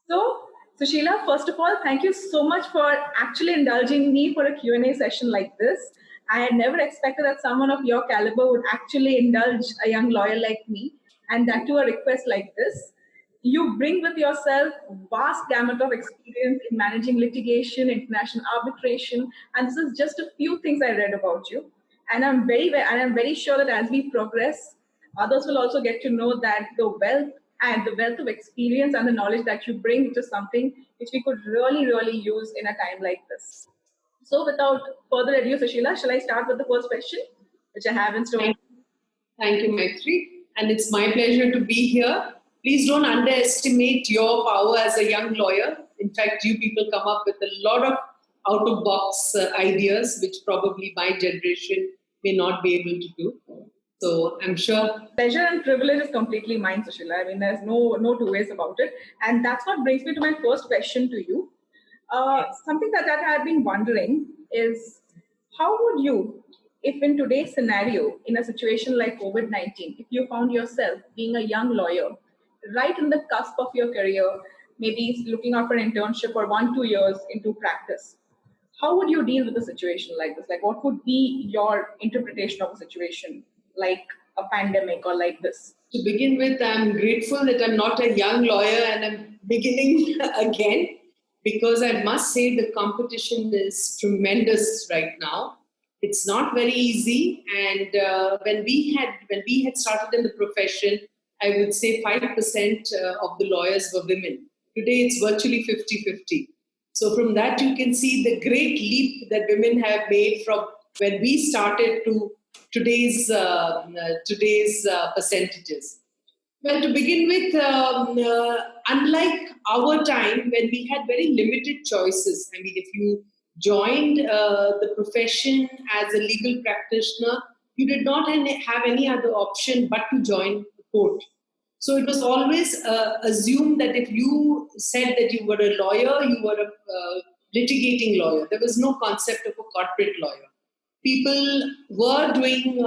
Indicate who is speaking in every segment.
Speaker 1: So, Sushila, first of all, thank you so much for actually indulging me for a Q&A session like this. I had never expected that someone of your caliber would actually indulge a young lawyer like me, and that to a request like this. You bring with yourself vast gamut of experience in managing litigation, international arbitration, and this is just a few things I read about you. And I'm very sure that as we progress, others will also get to know that the wealth of experience and the knowledge that you bring, which is something which we could really use in a time like this. So without further ado, Sushila, shall I start with the first question, which I have in store?
Speaker 2: Thank you, Maitri. And it's my pleasure to be here. Please don't underestimate your power as a young lawyer. In fact, you people come up with a lot of out-of-box ideas, which probably my generation may not be able to do. So I'm sure.
Speaker 1: Pleasure and privilege is completely mine, Sushila. I mean, there's no two ways about it. And that's what brings me to my first question to you. Something that I've been wondering is how would you, if in today's scenario, in a situation like COVID-19, if you found yourself being a young lawyer, right in the cusp of your career, maybe looking out for an internship or 1-2 years into practice, how would you deal with a situation like this? Like, what would be your interpretation of a situation like a pandemic or like this?
Speaker 2: To begin with, I'm grateful that I'm not a young lawyer and I'm beginning again, because I must say the competition is tremendous right now. It's not very easy, and when we had started in the profession, I would say 5% of the lawyers were women. Today, it's virtually 50-50. So from that, you can see the great leap that women have made from when we started to today's percentages. Well, to begin with, unlike our time when we had very limited choices, I mean, if you joined the profession as a legal practitioner, you did not have any other option but to join the court. So it was always assumed that if you said that you were a lawyer, you were a litigating lawyer. There was no concept of a corporate lawyer. People were doing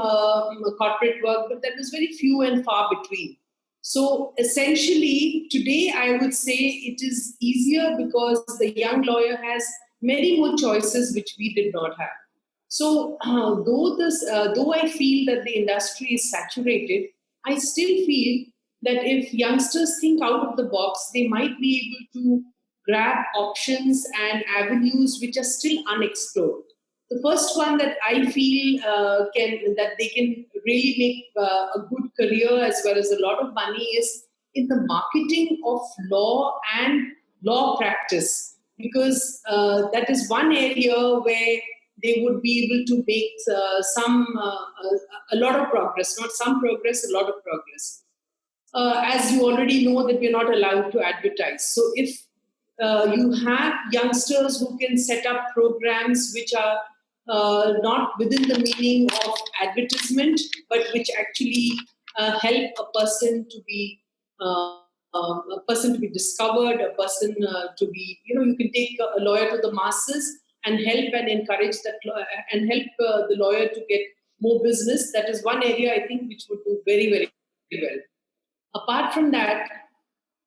Speaker 2: corporate work, but that was very few and far between. So essentially, today I would say it is easier because the young lawyer has many more choices which we did not have. So though I feel that the industry is saturated, I still feel that if youngsters think out of the box, they might be able to grab options and avenues which are still unexplored. The first one that I feel that they can really make a good career as well as a lot of money is in the marketing of law and law practice, because that is one area where they would be able to make a lot of progress, not some progress, a lot of progress. As you already know that we're not allowed to advertise. So if you have youngsters who can set up programs which are not within the meaning of advertisement, but which actually help a person to be discovered, a person to be, you can take a lawyer to the masses and help and encourage that and help the lawyer to get more business. That is one area I think which would do very, very well. Apart from that,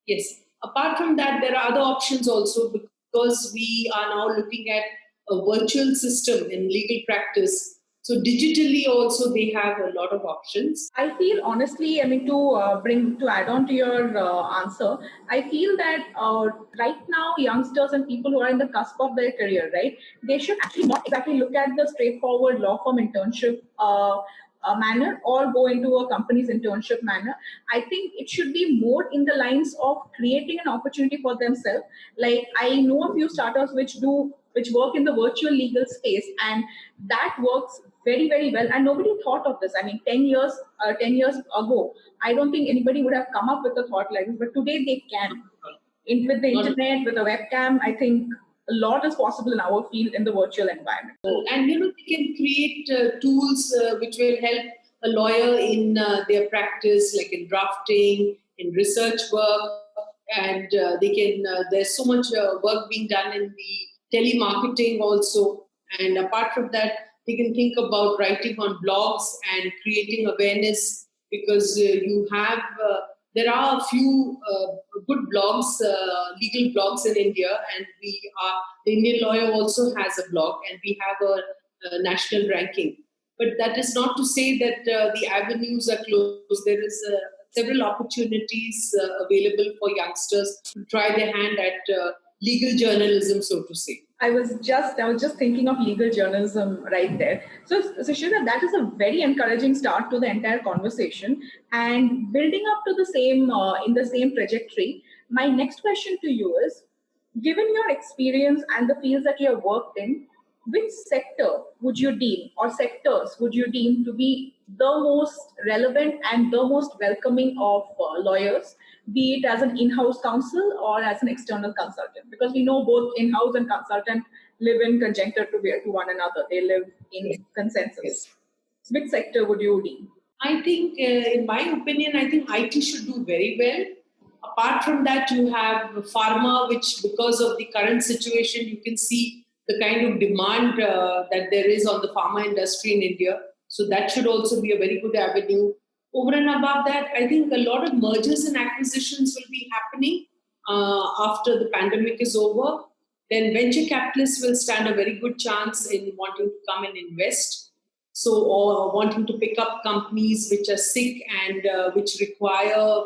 Speaker 2: there are other options also, because we are now looking at a virtual system in legal practice. So digitally also they have a lot of options.
Speaker 1: I feel honestly, I mean, to add on to your answer, I feel that right now youngsters and people who are in the cusp of their career, right, they should actually not exactly look at the straightforward law firm internship manner or go into a company's internship manner. I think it should be more in the lines of creating an opportunity for themselves. Like, I know a few startups which work in the virtual legal space, and that works very well, and nobody thought of this. I mean, 10 years ago, I don't think anybody would have come up with a thought like this, but today they can. With the internet, with a webcam, I think a lot is possible in our field in the virtual environment.
Speaker 2: And they can create tools which will help a lawyer in their practice, like in drafting, in research work, and there's so much work being done in the telemarketing also. And apart from that, they can think about writing on blogs and creating awareness, because there are a few good blogs, legal blogs in India, and the Indian Lawyer also has a blog, and we have a national ranking. But that is not to say that the avenues are closed. There is several opportunities available for youngsters to try their hand at legal journalism, so to say.
Speaker 1: I was just thinking of legal journalism right there. So Shishira, that is a very encouraging start to the entire conversation. And building up to the same in the same trajectory, my next question to you is: given your experience and the fields that you have worked in, which sector would you deem, or sectors would you deem to be the most relevant and the most welcoming of lawyers, be it as an in-house counsel or as an external consultant? Because we know both in-house and consultant live in conjuncture to one another. They live in consensus.
Speaker 2: Yes.
Speaker 1: Which sector would you deem?
Speaker 2: I think, in my opinion, I think IT should do very well. Apart from that, you have pharma, which because of the current situation, you can see the kind of demand that there is on the pharma industry in India. So that should also be a very good avenue. Over and above that, I think a lot of mergers and acquisitions will be happening after the pandemic is over. Then venture capitalists will stand a very good chance in wanting to come and invest. So, or wanting to pick up companies which are sick and which require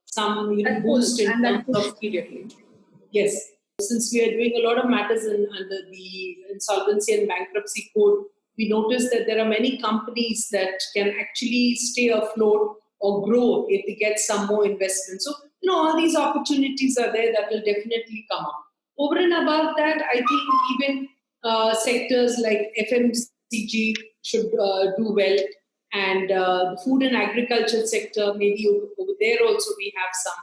Speaker 2: some boost in terms of
Speaker 1: immediately.
Speaker 2: Yes, since we are doing a lot of matters under the Insolvency and Bankruptcy Code, we notice that there are many companies that can actually stay afloat or grow if they get some more investment. So, all these opportunities are there that will definitely come up. Over and above that, I think even sectors like FMCG should do well, and the food and agriculture sector, maybe over there also we have some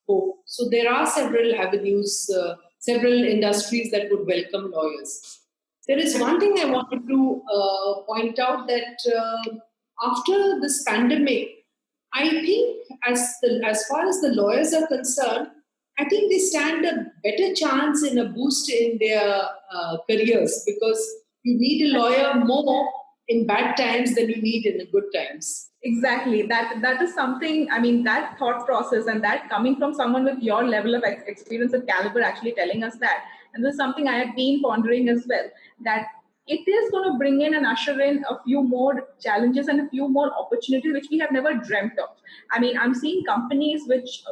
Speaker 2: hope. So there are several avenues, several industries that would welcome lawyers. There is one thing I wanted to point out, that after this pandemic, I think as far as the lawyers are concerned, I think they stand a better chance in a boost in their careers, because you need a lawyer more in bad times than you need in the good times.
Speaker 1: Exactly. That is something, I mean, that thought process and that coming from someone with your level of experience and caliber actually telling us that. And this is something I have been pondering as well, that it is going to bring in and usher in a few more challenges and a few more opportunities which we have never dreamt of. I mean, I'm seeing companies which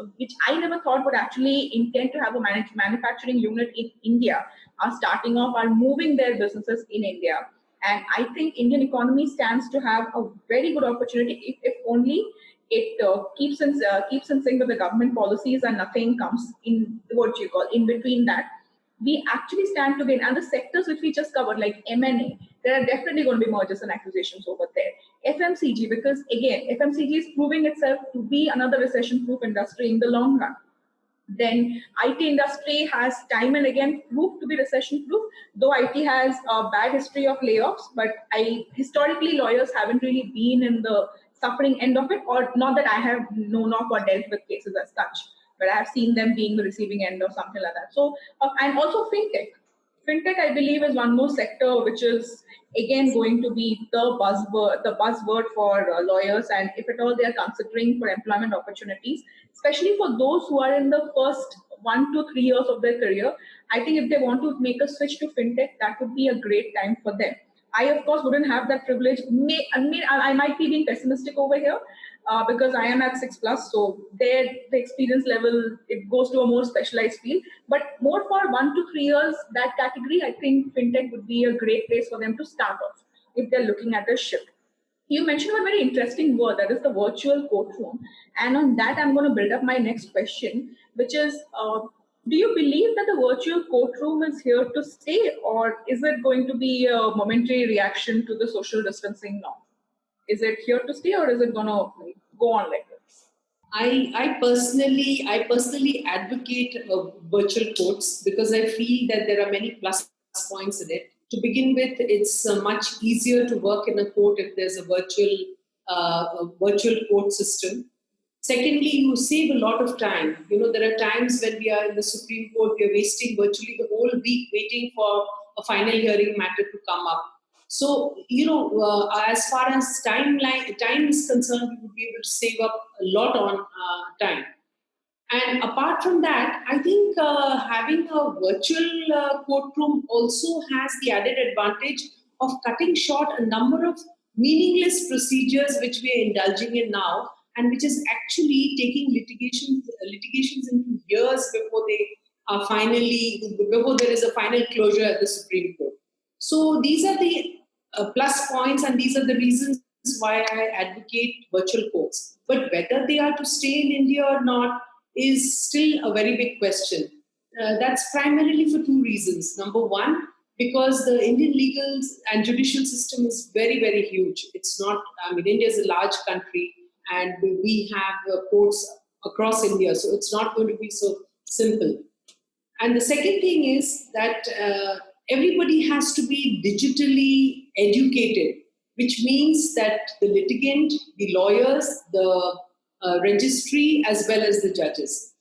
Speaker 1: I never thought would actually intend to have a manufacturing unit in India are starting off, are moving their businesses in India. And I think Indian economy stands to have a very good opportunity if only it keeps in sync with the government policies and nothing comes in what you call in between that. We actually stand to gain. And the sectors which we just covered, like M&A, there are definitely going to be mergers and acquisitions over there. FMCG, because again, FMCG is proving itself to be another recession-proof industry in the long run. Then IT industry has time and again proved to be recession proof, though IT has a bad history of layoffs, but historically lawyers haven't really been in the suffering end of it, or not that I have known of or dealt with cases as such, but I have seen them being the receiving end or something like that. So, and also fintech. Fintech, I believe, is one more sector which is again going to be the buzzword for lawyers, and if at all they are considering for employment opportunities, especially for those who are in the first 1 to 3 years of their career. I think if they want to make a switch to fintech, that would be a great time for them. I, of course, wouldn't have that privilege. I might be being pessimistic over here because I am at 6 plus, so the experience level, it goes to a more specialized field. But more for 1 to 3 years, that category, I think fintech would be a great place for them to start off if they're looking at a shift. You mentioned a very interesting word, that is the virtual courtroom. And on that, I'm going to build up my next question, which is, do you believe that the virtual courtroom is here to stay, or is it going to be a momentary reaction to the social distancing now? Is it here to stay, or is it going to go on like this?
Speaker 2: I personally advocate virtual courts, because I feel that there are many plus points in it. To begin with, it's much easier to work in a court if there's a virtual court system. Secondly, you save a lot of time. There are times when we are in the Supreme Court, we are wasting virtually the whole week waiting for a final hearing matter to come up. So, as far as time is concerned, we would be able to save up a lot on time. And apart from that, I think having a virtual courtroom also has the added advantage of cutting short a number of meaningless procedures which we are indulging in now, and which is actually taking litigations into years before they are finally before there is a final closure at the Supreme Court. So these are the plus points, and these are the reasons why I advocate virtual courts. But whether they are to stay in India or not is still a very big question. That's primarily for two reasons. Number one, because the Indian legal and judicial system is very, very huge. It's not, I mean, India is a large country and we have courts across India, so it's not going to be so simple. And the second thing is that everybody has to be digitally educated, which means that the litigant, the lawyers, the registry, as well as the judges.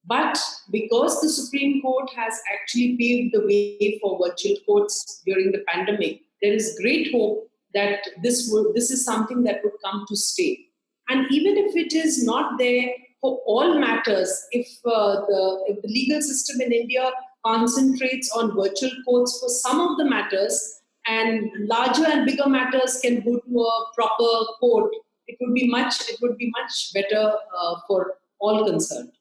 Speaker 2: But because the Supreme Court has actually paved the way for virtual courts during the pandemic, there is great hope that this is something that would come to stay. And even if it is not there for all matters, if the legal system in India concentrates on virtual courts for some of the matters, and larger and bigger matters can go to a proper court, it would be much better for all concerned,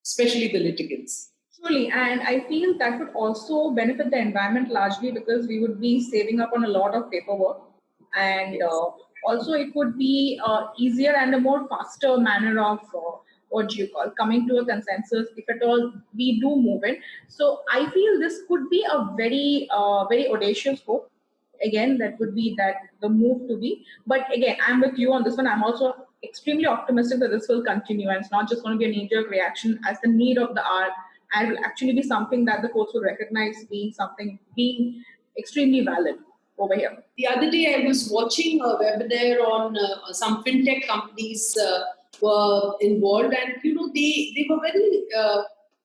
Speaker 2: especially the litigants.
Speaker 1: Truly, and I feel that would also benefit the environment largely because we would be saving up on a lot of paperwork, and also it would be easier and a more faster manner of what do you call coming to a consensus if at all we do move in. So I feel this could be a very audacious hope. Again, that would be that the move to be. But again, I'm with you on this one. I'm also extremely optimistic that this will continue, and it's not just going to be a knee-jerk reaction as the need of the hour, and will actually be something that the courts will recognize being extremely valid over here.
Speaker 2: The other day, I was watching a webinar on some fintech companies were involved, and they were very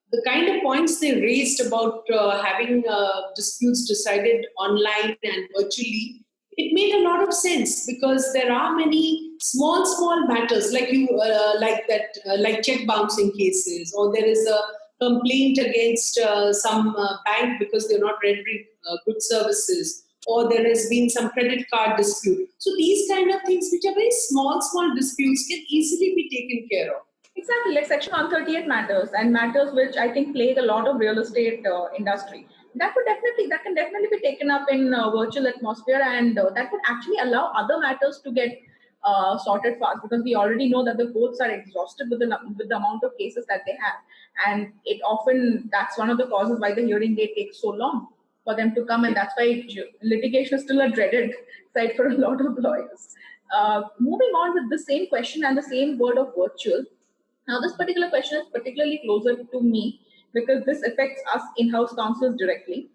Speaker 2: the kind of points they raised about having disputes decided online and virtually. It made a lot of sense because there are many small matters like check bouncing cases, or there is a complaint against some bank because they're not rendering good services, or there has been some credit card dispute. So these kind of things, which are very small disputes, can easily be taken care of.
Speaker 1: Exactly, like Section 138 matters and matters which I think plague a lot of real estate industry. That can definitely be taken up in virtual atmosphere, and that would actually allow other matters to get sorted fast, because we already know that the courts are exhausted with the amount of cases that they have, and that's one of the causes why the hearing date takes so long for them to come, and that's why litigation is still a dreaded side for a lot of lawyers. Moving on with the same question and the same word of virtual. Now, this particular question is particularly closer to me because this affects us in-house counsels directly.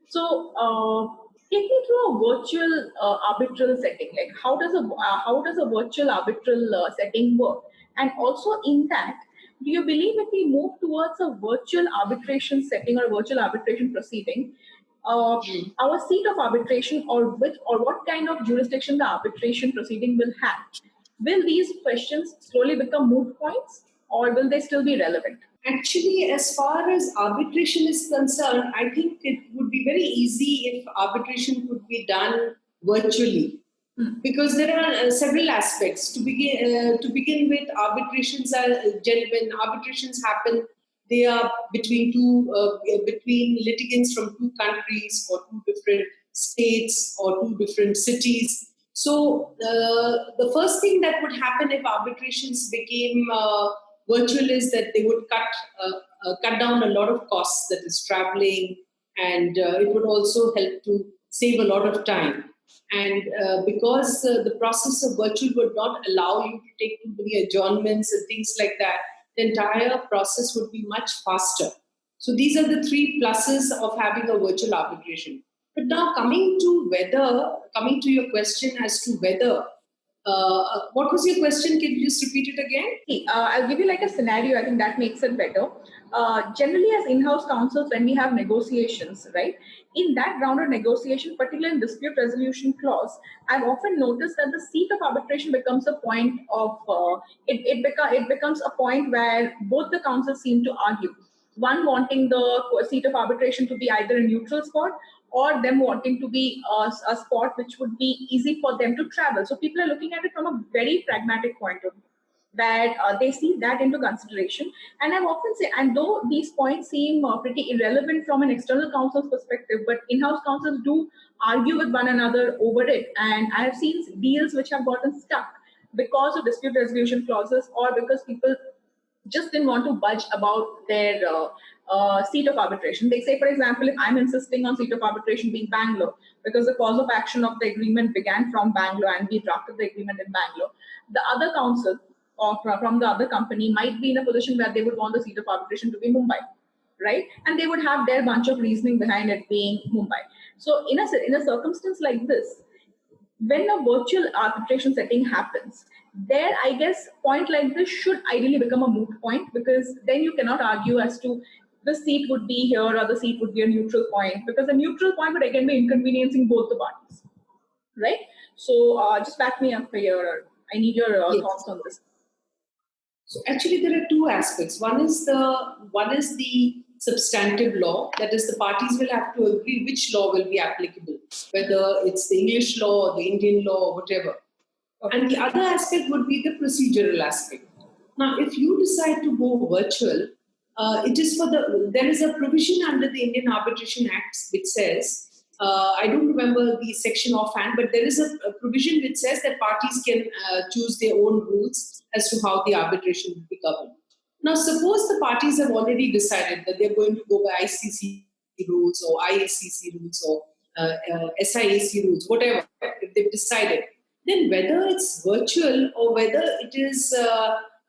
Speaker 1: So, take me through a virtual arbitral setting. Like, how does a virtual arbitral setting work? And also, in that, do you believe if we move towards a virtual arbitration setting or a virtual arbitration proceeding, our seat of arbitration or what kind of jurisdiction the arbitration proceeding will have? Will these questions slowly become moot points, or will they still be relevant?
Speaker 2: Actually, as far as arbitration is concerned, I think it would be very easy if arbitration could be done virtually. Because there are several aspects. To begin with, when arbitrations happen, they are between litigants from two countries or two different states or two different cities. So the first thing that would happen if arbitrations became virtual is that they would cut down a lot of costs, that is traveling, and it would also help to save a lot of time. And because the process of virtual would not allow you to take too many adjournments and things like that, the entire process would be much faster. So these are the three pluses of having a virtual arbitration. But now coming to your question as to whether, what was your question? Can you just repeat it again?
Speaker 1: I'll give you like a scenario. I think that makes it better. Generally, as in-house counsels, when we have negotiations, right? in that round of negotiation, particularly in dispute resolution clause, I've often noticed that the seat of arbitration becomes a point of it becomes a point where both the counsels seem to argue. One wanting the seat of arbitration to be either a neutral spot or them wanting to be a spot which would be easy for them to travel. So people are looking at it from a very pragmatic point of view that they see that into consideration. And I've often said, and though these points seem pretty irrelevant from an external counsel's perspective, but in-house counsels do argue with one another over it. And I have seen deals which have gotten stuck because of dispute resolution clauses or because people just didn't want to budge about their seat of arbitration. They say, for example, if I'm insisting on seat of arbitration being Bangalore, because the cause of action of the agreement began from Bangalore and we drafted the agreement in Bangalore, the other counsel or from the other company might be in a position where they would want the seat of arbitration to be Mumbai, right? And they would have their bunch of reasoning behind it being Mumbai. So in a circumstance like this, when a virtual arbitration setting happens, there, I guess, point like this should ideally become a moot point, because then you cannot argue as to the seat would be here or the seat would be a neutral point, because a neutral point would again be inconveniencing both the parties, right? So just back me up here. I need your
Speaker 2: Yes.
Speaker 1: thoughts on this.
Speaker 2: So actually, there are two aspects. One is the substantive law. That is, the parties will have to agree which law will be applicable, whether it's the English law or the Indian law or whatever. And the other aspect would be the procedural aspect. Now, if you decide to go virtual, there is a provision under the Indian Arbitration Act which says, I don't remember the section offhand, but there is a provision which says that parties can choose their own rules as to how the arbitration will be governed. Now, suppose the parties have already decided that they're going to go by ICC rules or IACC rules or SIAC rules, whatever, if they've decided, then whether it's virtual or whether it is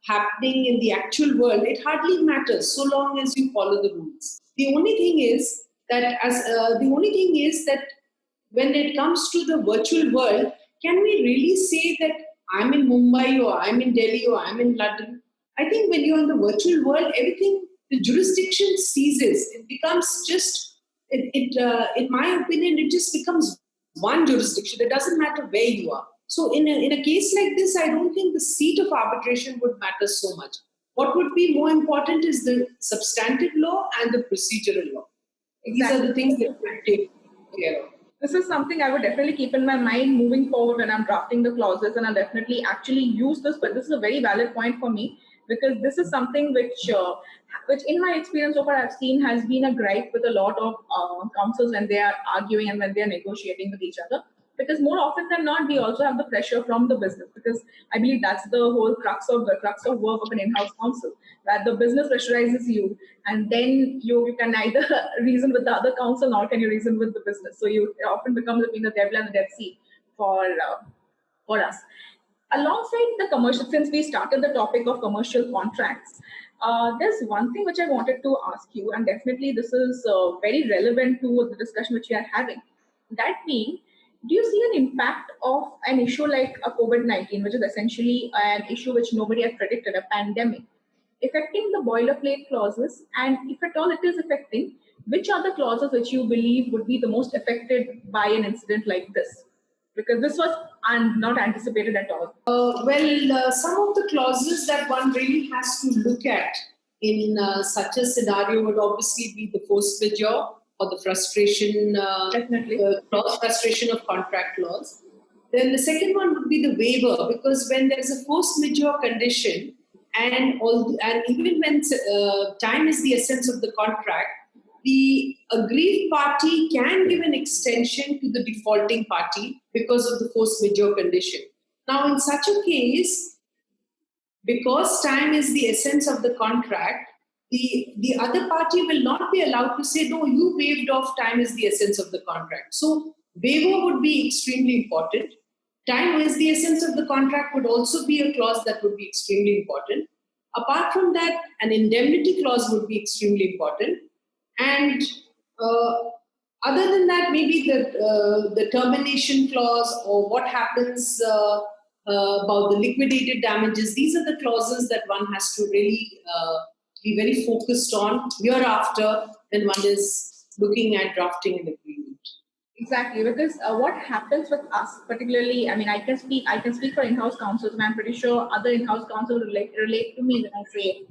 Speaker 2: happening in the actual world, it hardly matters so long as you follow the rules. The only thing is that when it comes to the virtual world, can we really say that I'm in Mumbai or I'm in Delhi or I'm in London? I think when you're in the virtual world, everything, the jurisdiction ceases. It becomes just, in my opinion, it just becomes one jurisdiction. It doesn't matter where you are. So in a case like this, I don't think the seat of arbitration would matter so much. What would be more important is the substantive law and the procedural law. Exactly. These are the things that we take care of.
Speaker 1: This is something I would definitely keep in my mind moving forward when I'm drafting the clauses, and I'll definitely actually use this. But this is a very valid point for me, because this is something which in my experience so far I've seen has been a gripe with a lot of counsels when they are arguing and when they are negotiating with each other. Because more often than not, we also have the pressure from the business, because I believe that's the whole crux of work of an in-house counsel, that the business pressurizes you, and then you can neither reason with the other counsel nor can you reason with the business. So you often become between the devil and the Dead Sea for us. Alongside the commercial, since we started the topic of commercial contracts, there's one thing which I wanted to ask you, and definitely this is very relevant to the discussion which we are having. That being, do you see an impact of an issue like a COVID-19, which is essentially an issue which nobody had predicted, a pandemic, affecting the boilerplate clauses? And if at all it is affecting, which are the clauses which you believe would be the most affected by an incident like this? Because this was not anticipated at all.
Speaker 2: Some of the clauses that one really has to look at in such a scenario would obviously be the force majeure, or the frustration clause, frustration of contract clause. Then the second one would be the waiver, because when there's a force majeure condition, and even when time is the essence of the contract, the aggrieved party can give an extension to the defaulting party because of the force majeure condition. Now, in such a case, because time is the essence of the contract, the other party will not be allowed to say, no, you waived off, time is the essence of the contract. So waiver would be extremely important. Time is the essence of the contract would also be a clause that would be extremely important. Apart from that, an indemnity clause would be extremely important. And other than that, maybe the termination clause, or what happens about the liquidated damages. These are the clauses that one has to really be very focused on hereafter when one is looking at drafting an agreement.
Speaker 1: Exactly, because what happens with us, particularly, I mean, I can speak for in-house counsels, and I'm pretty sure other in-house counsels relate to me when I say,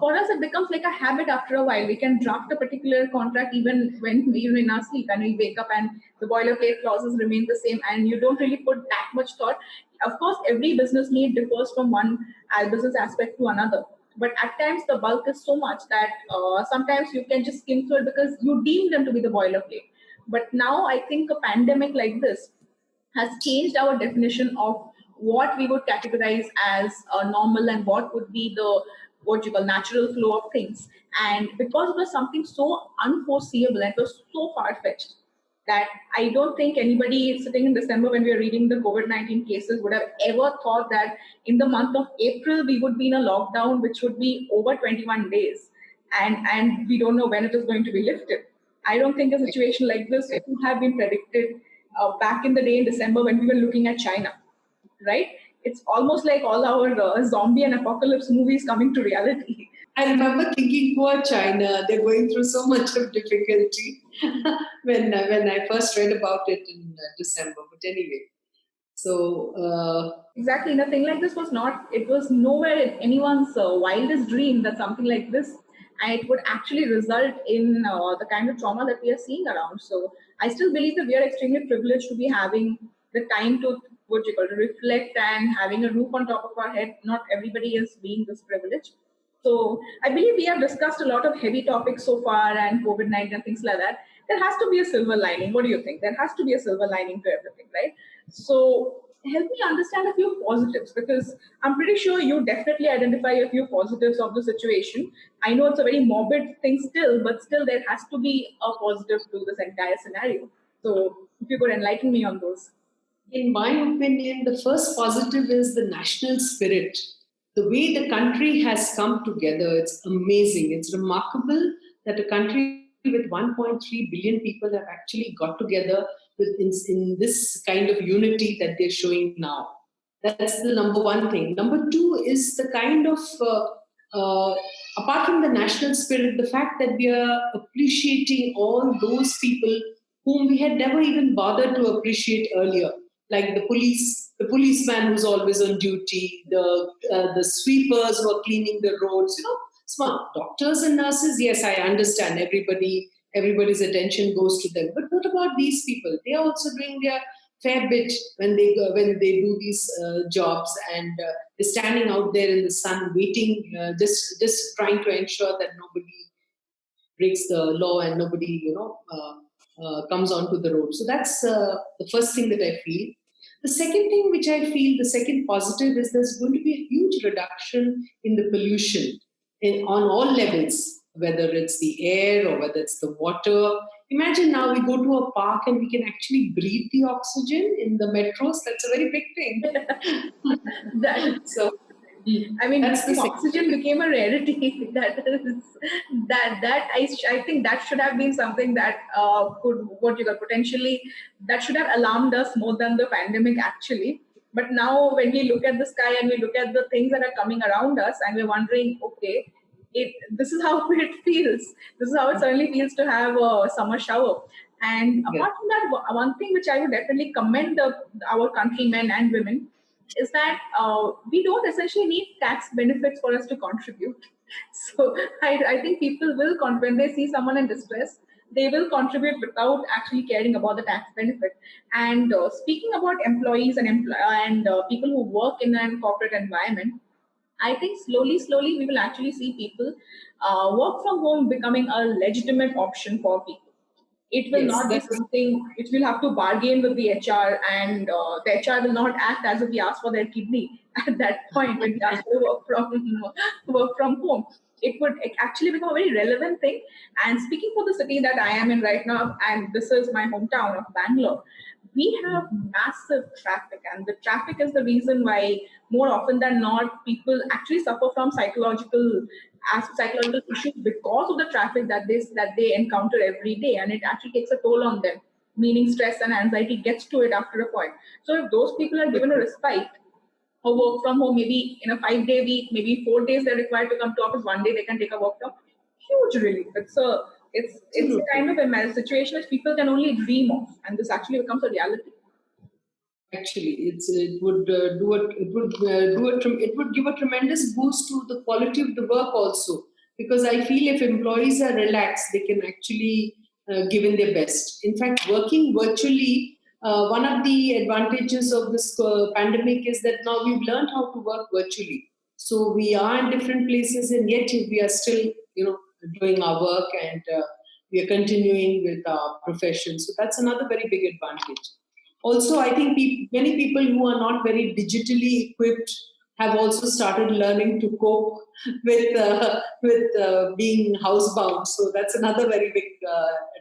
Speaker 1: for us, it becomes like a habit after a while. We can draft a particular contract even in our sleep, and we wake up and the boilerplate clauses remain the same, and you don't really put that much thought. Of course, every business need differs from one business aspect to another. But at times, the bulk is so much that sometimes you can just skim through it because you deem them to be the boilerplate. But now I think a pandemic like this has changed our definition of what we would categorize as normal and what would be the what you call natural flow of things. And because it was something so unforeseeable and it was so far fetched that I don't think anybody sitting in December when we are reading the COVID-19 cases would have ever thought that in the month of April we would be in a lockdown which would be over 21 days, and we don't know when it is going to be lifted. I don't think a situation like this would have been predicted back in the day in December when we were looking at China, right? It's almost like all our zombie and apocalypse movies coming to reality.
Speaker 2: I remember thinking, poor China, they're going through so much of difficulty when I first read about it in December. But anyway, so
Speaker 1: Exactly. Nothing like this was not, it was nowhere in anyone's wildest dream that something like this, and it would actually result in the kind of trauma that we are seeing around. So I still believe that we are extremely privileged to be having the time to, what you call, to reflect and having a roof on top of our head. Not everybody is being this privileged. So I believe we have discussed a lot of heavy topics so far and COVID-19 and things like that. There has to be a silver lining. What do you think? There has to be a silver lining to everything, right? So help me understand a few positives, because I'm pretty sure you definitely identify a few positives of the situation. I know it's a very morbid thing still, but still there has to be a positive to this entire scenario. So if you could enlighten me on those.
Speaker 2: in my opinion, the first positive is the national spirit. The way the country has come together, it's amazing. It's remarkable that a country with 1.3 billion people have actually got together in this kind of unity that they're showing now. That's the number one thing. Number two is the kind of, uh, apart from the national spirit, the fact that we are appreciating all those people whom we had never even bothered to appreciate earlier, like the policeman who's always on duty, the sweepers who are cleaning the roads. Smart doctors and nurses. Yes, I understand. Everybody's attention goes to them. But what about these people? They are also doing their fair bit when they do these jobs, and they're standing out there in the sun, waiting, just trying to ensure that nobody breaks the law and nobody comes onto the road. So that's the first thing that I feel. The second thing which I feel, the second positive, is there's going to be a huge reduction in the pollution on all levels, whether it's the air or whether it's the water. Imagine now we go to a park and we can actually breathe the oxygen in the metros. That's a very big thing.
Speaker 1: That
Speaker 2: So
Speaker 1: I mean,
Speaker 2: that's the
Speaker 1: breathing oxygen became a rarity. I think that should have been something that could, what you call, potentially that should have alarmed us more than the pandemic actually. But now when we look at the sky and we look at the things that are coming around us and we're wondering, okay, this is how it feels. This is how it suddenly feels to have a summer shower. And
Speaker 2: yeah.
Speaker 1: apart from that, one thing which I would definitely commend our countrymen and women is that we don't essentially need tax benefits for us to contribute. So I think people will, when they see someone in distress, they will contribute without actually caring about the tax benefit. And speaking about employees and people who work in a corporate environment, I think slowly, we will actually see people work from home becoming a legitimate option for people. It will
Speaker 2: Yes,
Speaker 1: not be
Speaker 2: that's
Speaker 1: something which will have to bargain with the HR, and the HR will not act as if we ask for their kidney at that point when we ask for work from home. It would actually become a very relevant thing. And speaking for the city that I am in right now, and this is my hometown of Bangalore, we have massive traffic, and the traffic is the reason why more often than not people actually suffer from psychological issues because of the traffic that they encounter every day, and it actually takes a toll on them, meaning stress and anxiety gets to it after a point. So if those people are given a respite or work from home, maybe in a 5-day week, maybe 4 days they're required to come to office, one day they can take a work from, huge relief. It's a It's a kind of a situation which people can only dream of, and this actually becomes a reality.
Speaker 2: Actually, it would it would give a tremendous boost to the quality of the work also, because I feel if employees are relaxed, they can actually give in their best. In fact, working virtually, one of the advantages of this pandemic is that now we've learned how to work virtually. So we are in different places, and yet we are still, doing our work, and we are continuing with our profession. So that's another very big advantage. Also, I think many people who are not very digitally equipped have also started learning to cope with being housebound. So that's another very big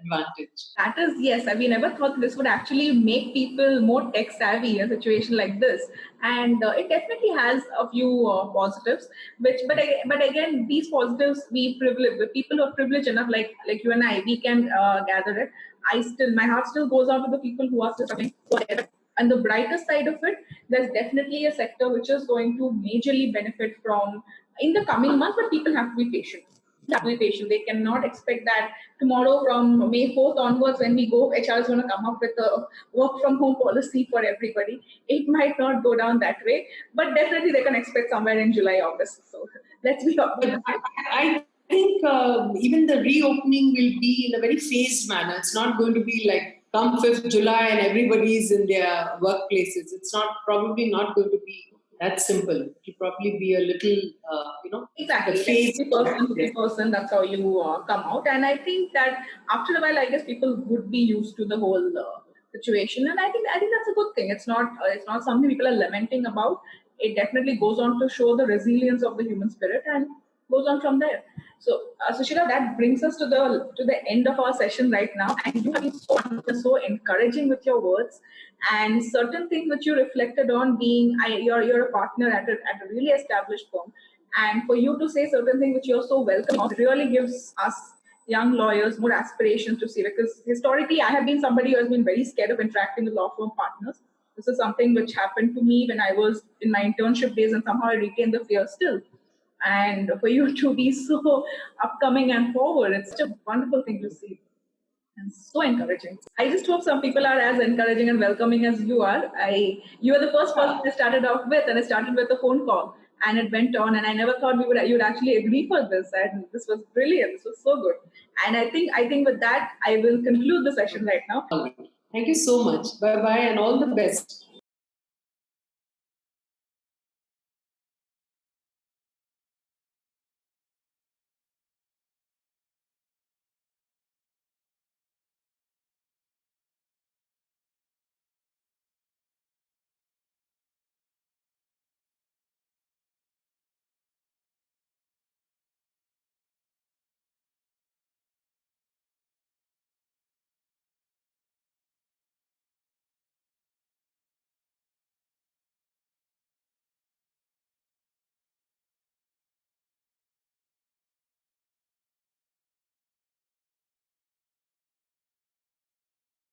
Speaker 2: advantage.
Speaker 1: That is, yes. We never thought this would actually make people more tech savvy in a situation like this, and it definitely has a few positives. But again, these positives, the people who are privileged enough, like you and I, we can gather it. My heart still goes out to the people who are still struggling. And the brighter side of it, there's definitely a sector which is going to majorly benefit from in the coming months, but people have to be patient. They cannot expect that tomorrow from May 4th onwards, when we go, HR is going to come up with a work from home policy for everybody. It might not go down that way, but definitely they can expect somewhere in July, August. So let's be optimistic.
Speaker 2: I think even the reopening will be in a very phased manner. It's not going to be like come 5th July and everybody's in their workplaces. It's probably not going to be that simple. It will probably be a little,
Speaker 1: Exactly,
Speaker 2: phase.
Speaker 1: 50%, 50%. That's how you come out, and I think that after a while, I guess people would be used to the whole situation, and I think that's a good thing. It's not something people are lamenting about. It definitely goes on to show the resilience of the human spirit, and goes on from there. So, Sushila, that brings us to the end of our session right now, and you have been so encouraging with your words, and certain things which you reflected on, being you're a partner at a really established firm, and for you to say certain things which you're so welcome of, really gives us young lawyers more aspirations to see. Because historically, I have been somebody who has been very scared of interacting with law firm partners. This is something which happened to me when I was in my internship days, and somehow I retain the fear still. And for you to be so upcoming and forward, it's such a wonderful thing to see. And so encouraging. I just hope some people are as encouraging and welcoming as you are. You were the first person I started off with, and I started with a phone call, and it went on. And I never thought you would actually agree for this. And this was brilliant. This was so good. And I think with that, I will conclude the session right now.
Speaker 2: Thank you so much. Bye bye, and all the best.